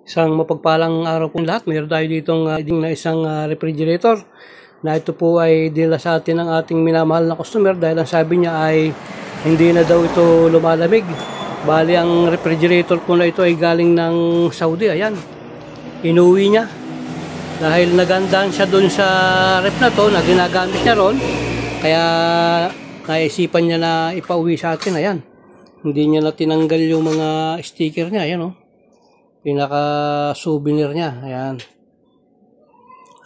Isang mapagpalang araw po lahat. Mayroon tayo ditong na isang refrigerator na ito po ay dinala sa atin ng ating minamahal na customer dahil ang sabi niya ay hindi na daw ito lumalamig. Bali ang refrigerator po na ito ay galing ng Saudi. Ayan, inuwi niya dahil nagandaan siya doon sa ref na to na ginagamit niya ron, kaya naisipan niya na ipauwi sa atin. Ayan, hindi niya na tinanggal yung mga sticker niya. Ayan, oh, pinaka souvenir niya. Ayan.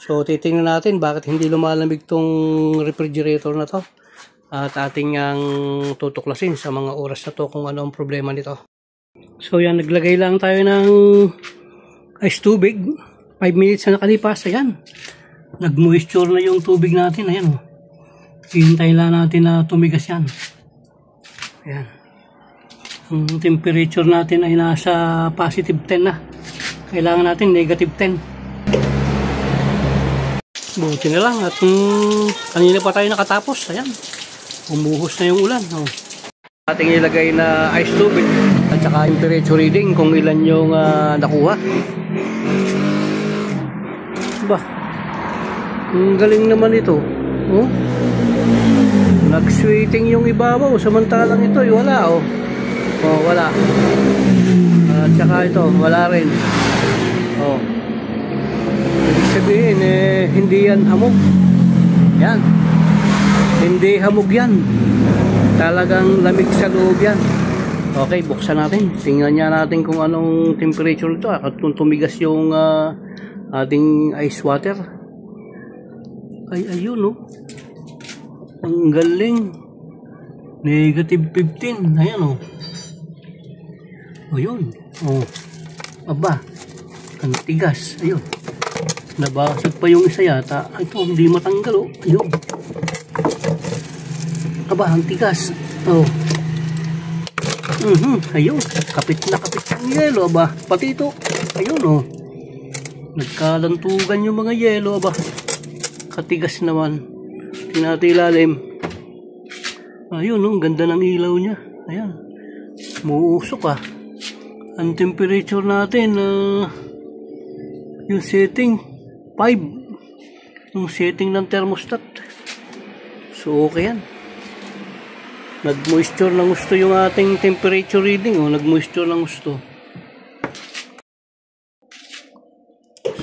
So titingnan natin bakit hindi lumalamig tong refrigerator na to at ating ang tutuklasin sa mga oras na to kung ano ang problema nito. So yan, naglagay lang tayo ng ice tubig. 5 minutes na nakalipas. Ayan, nag-moisture na yung tubig natin. Ayan, oh, hintayin lang natin na tumigas yan. Ayan, ang temperature natin ay nasa positive 10 na. Kailangan natin negative 10. Buti na lang at kanina pa tayo nakatapos. Ayan, umuhos na yung ulan. Oh, ating ilagay na ice tubig at saka temperature reading kung ilan yung nakuha. Ba, ang galing naman ito. Oh, nag-sweating yung ibabaw samantalang ito ay wala. Oh, oh, wala. At saka ito, wala rin. Oh, ibig sabihin hindi yan hamog. Yan, hindi hamog yan, talagang lamig sa loob yan. Okay, buksan natin, tingnan niya natin kung anong temperature ito at kung tumigas yung ating ice water. Ay, ayun, oh, ang galing, negative 15. Ayan, oh, ayun, oh, aba, ang tigas. Ayun, nabasag pa yung isa yata. Ito, hindi matanggal, oh. Ayun, aba, ang tigas. Oh, ayun, kapit na kapit yung yelo. Aba, pati ito, ayun, oh, nagkalantugan yung mga yelo. Aba, katigas naman. Tingnan natin ilalim. Ayun, oh, ganda ng ilaw niya. Ayan, muusok ah. Ang temperature natin yung setting 5, yung setting ng thermostat. So okay yan, nag-moisture ng gusto yung ating temperature reading. Oh, nag-moisture ng gusto.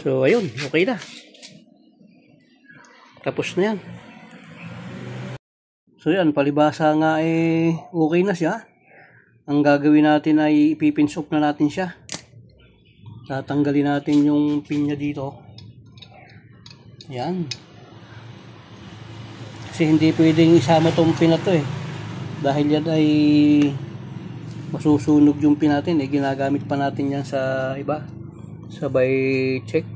So ayun, okay na, tapos na yan. So yan, palibasa nga okay na siya. Ang gagawin natin ay ipipinsok na natin siya. Tatanggalin natin yung pin niya dito. Yan, kasi hindi pwedeng isama tong pin na to dahil yan ay masusunog yung pin natin. Ginagamit pa natin yan sa iba, sabay check.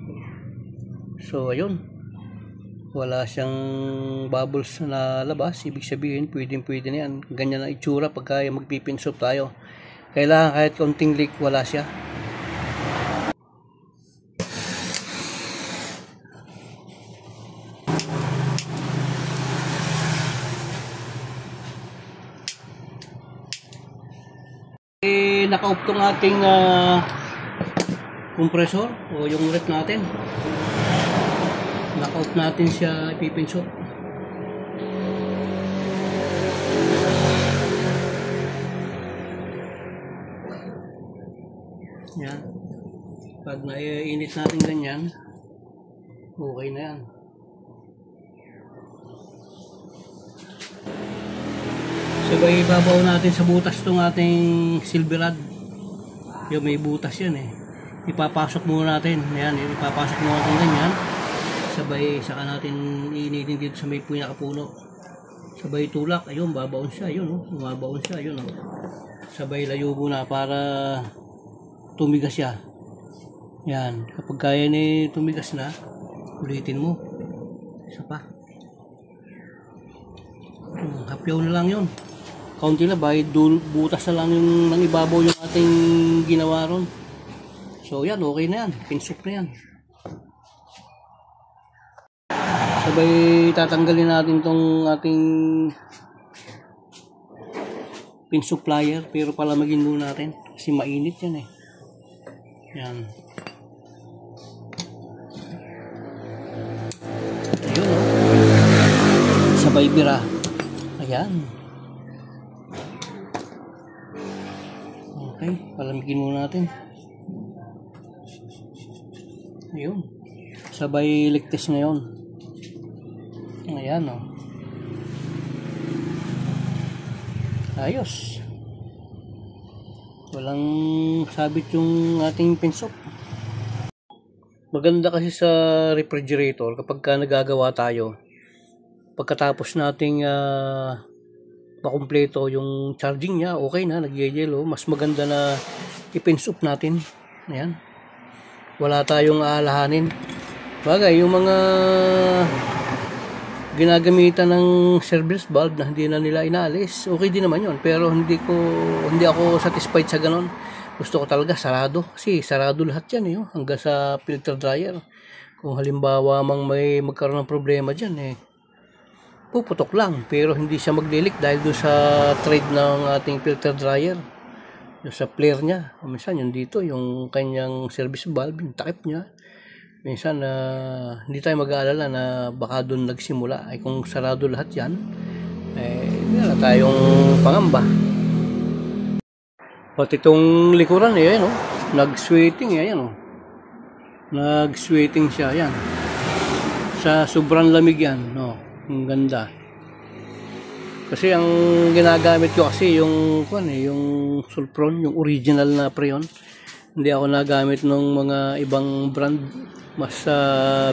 So ayun, wala siyang bubbles na labas. Ibig sabihin pwede na yan. Ganyan ang itsura pagka magpipinsop tayo. Kailangan kahit konting leak wala siya. Naka-off tong ating compressor o yung ref natin. Naka-off natin siya, ipipinsok. Yan, pag naiinit natin ganyan, okay na yan. Sabay ibabaw natin sa butas tong ating silver rod. Yung may butas yan ipapasok muna natin. Ayan, ipapasok muna natin ganyan. Sabay saka natin iinitin dito sa may pinakapuno. Sabay tulak. Ayun, babaon siya. Ayun, oh, bumabaon siya. Ayun, oh. Sabay layo muna para tumigas siya. Yan, kapag kaya tumigas na, ulitin mo. Isa pa. Hapyaw na lang yun. Kaunti na, bahit butas na lang yung nang ibabaw yung ating ginawa ron. So yan, okay na yan, pinsok na yan. Sabay tatanggalin natin tong ating pinsok plier, pero palamagin muna natin kasi mainit yan Yan. Vibra. Ayan. Okay, palamigin muna natin. Ayun. Sabay ligtas ngayon. Ayan, oh. Ayos. Walang sabit yung ating pinsok. Maganda kasi sa refrigerator kapag ka nagagawa tayo, pagkatapos nating makumpleto yung charging niya, okay na, nagyayelo, mas maganda na i-pinch off natin. Ayan. Wala tayong aalahanin. Bagay, yung mga ginagamitan ng service valve na hindi na nila inaalis, okay din naman yun, pero hindi ako satisfied sa ganon. Gusto ko talaga sarado, kasi sarado lahat yan eh, hanggang sa filter dryer. Kung halimbawa may magkaroon ng problema dyan puputok lang, pero hindi siya maglilik dahil doon sa thread ng ating filter dryer, yung sa flare nya. Minsan yung dito, yung kanyang service valve, yung takip nya, minsan hindi tayo mag-aalala na baka doon nagsimula. Ay kung sarado lahat yan, wala tayong pangamba. Pati itong likuran ayan, nag-sweating, ayan, nag-sweating siya, ayan, sa sobrang lamig yan, ang ganda. Kasi ang ginagamit ko kasi yung Sulfron, yung original na Freon. Hindi ako nagamit ng mga ibang brand. Mas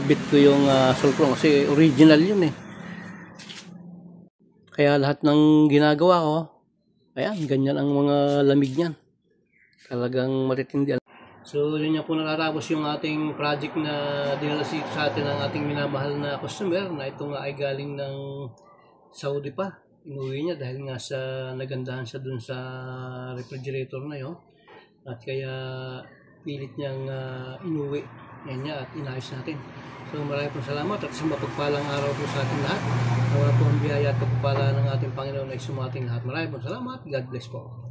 bit ko yung Sulfron kasi original yun eh. Kaya lahat ng ginagawa ko, ayan, ganyan ang mga lamig niyan. Talagang matitindi. So yun nga po natatapos yung ating project na dinala sa atin ng ating minamahal na customer, na ito nga ay galing ng Saudi pa. Inuwi niya dahil nga sa nagandahan siya dun sa refrigerator na yun. At kaya pilit niyang inuwi niya at inayos natin. So maraming pong salamat at isang mapagpalang araw po sa ating lahat. Nawa po ang biyaya at pagpapala ng ating Panginoon ay sumating lahat. Maraming pong salamat. God bless po.